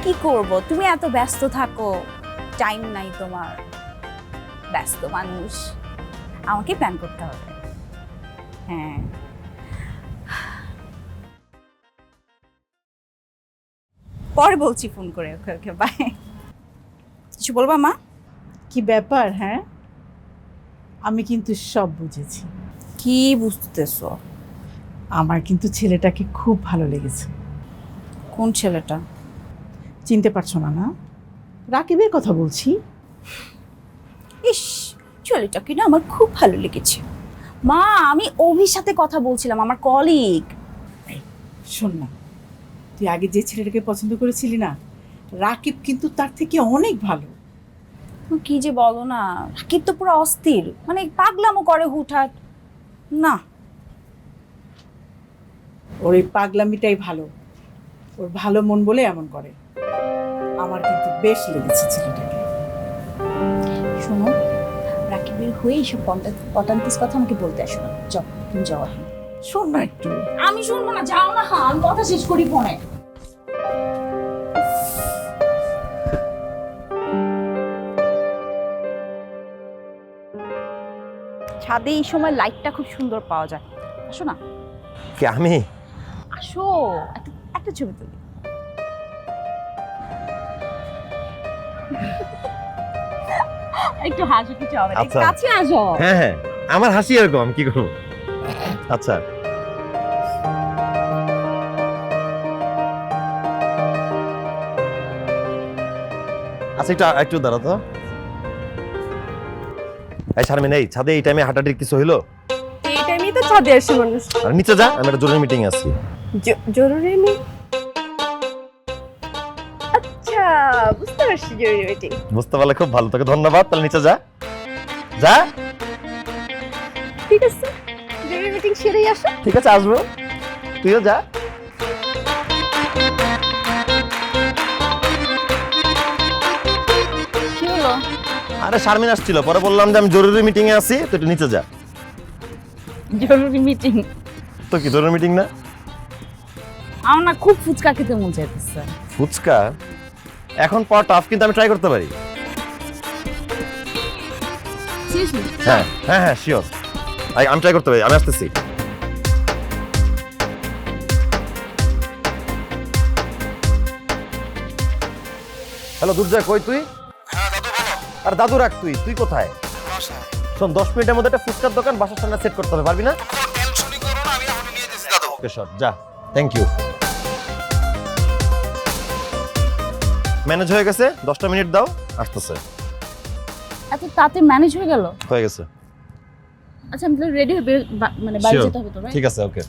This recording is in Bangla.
কি করব, তুমি এত ব্যস্ত থাকো, টাইম নাই তোমার, ব্যস্ত মানুষ, আমাকে প্ল্যান করতে হবে। হ্যাঁ, পরে বলছি ফোন করে। ওকে ওকে, বাই। কিছু বলবা মা? কি ব্যাপার? হ্যাঁ, আমি কিন্তু সব বুঝেছি। কি বুঝতেছো? আমার কিন্তু ছেলেটাকে খুব ভালো লেগেছে। কোন ছেলেটা? চিনতে পারছো না? না, রাকিবের কথা বলছি। ইস, ছেলেটাকে না আমার খুব ভালো লেগেছে মা। আমি অভির সাথে কথা বলছিলাম, আমার কলিগ। শোন না, তুই আগে যে ছেলেটাকে পছন্দ করেছিলি না, রাকিব কিন্তু তার থেকে অনেক ভালো। কি যে বলো না, রাকিব তো পুরো অস্থির, মানে পাগলামো করে হুটহাট। না, ওর এই পাগলামিটাই ভালো, ওর ভালো মন বলে এমন করে। আমার কিন্তু বেশ লেগেছে ছেলেটাকে। শোনো, রাকিবের হয়ে এইসব পটান্তিস কথা আমাকে বলতে আসো না। যাও, তুমি যাও এখন। শোন না একটু। আমি শুনবো না, যাও না। হ্যাঁ, আমি কথা শেষ করি ফোনে। ছাদে এই সময় লাইটটা খুব সুন্দর পাওয়া যায়, আসো না। কি আমি? আসো, একটা একটা ছবি তুলি। একটু হাসি, কিছু হবে না, আচ্ছা। কাছে আসো। হ্যাঁ হ্যাঁ, আমার হাসি এরকম, কি করবো? আচ্ছা, আচ্ছা, একটু একটু দাঁড়া তো। এই শারমিন, এই ছাদে এই টাইমে হাঁটাহাঁটির কিছু হইলো? এই টাইমেই তো ছাদে আসে মানুষ। আর নিচে যা, আমি একটা জরুরি মিটিং এ আছি। জরুরি নেই। আচ্ছা, বুঝতে পারছি, জরুরি মিটিং। বুঝতে পারলে খুব ভালো, তোকে ধন্যবাদ। তাহলে নিচে যা, যা। ঠিক আছে, জরুরি মিটিং সেরেই আসো। ঠিক আছে, আসবো, তুইও যা। কি হলো? আরে শারমিন আসছিল, পরে বললাম যে আমি জরুরি মিটিং এ আছি, তো একটু নিচে যা। জরুরি মিটিং? তো কি জরুরি মিটিং না? আমার না খুব ফুচকা খেতে মন চাইতেছে। ফুচকা এখন পাওয়া টাফ, কিন্তু আমি ট্রাই করতে পারি। সিরিয়াসলি? হ্যাঁ হ্যাঁ হ্যাঁ, শিওর, আমি ট্রাই করতে পারি। আমি আসতেছি। হ্যালো দুর্জয়, কই তুই? আর দাদু রাখ, তুই তুই কোথায়? শোন, 10 মিনিটের মধ্যে একটা ফুচকার দোকান বাসার সামনে সেট করতে হবে, পারবি না? ওকে শট, যা। Thank you. ম্যানেজ হয়ে গেছে, 10টা মিনিট দাও, আসতেছে। এত তাতে ম্যানেজ হয়ে গেল? হয়ে গেছে। আচ্ছা, আমি রেডি হয়ে মানে বাড়ি Sure. যেতে হবে তো, right? ঠিক আছে, ওকে।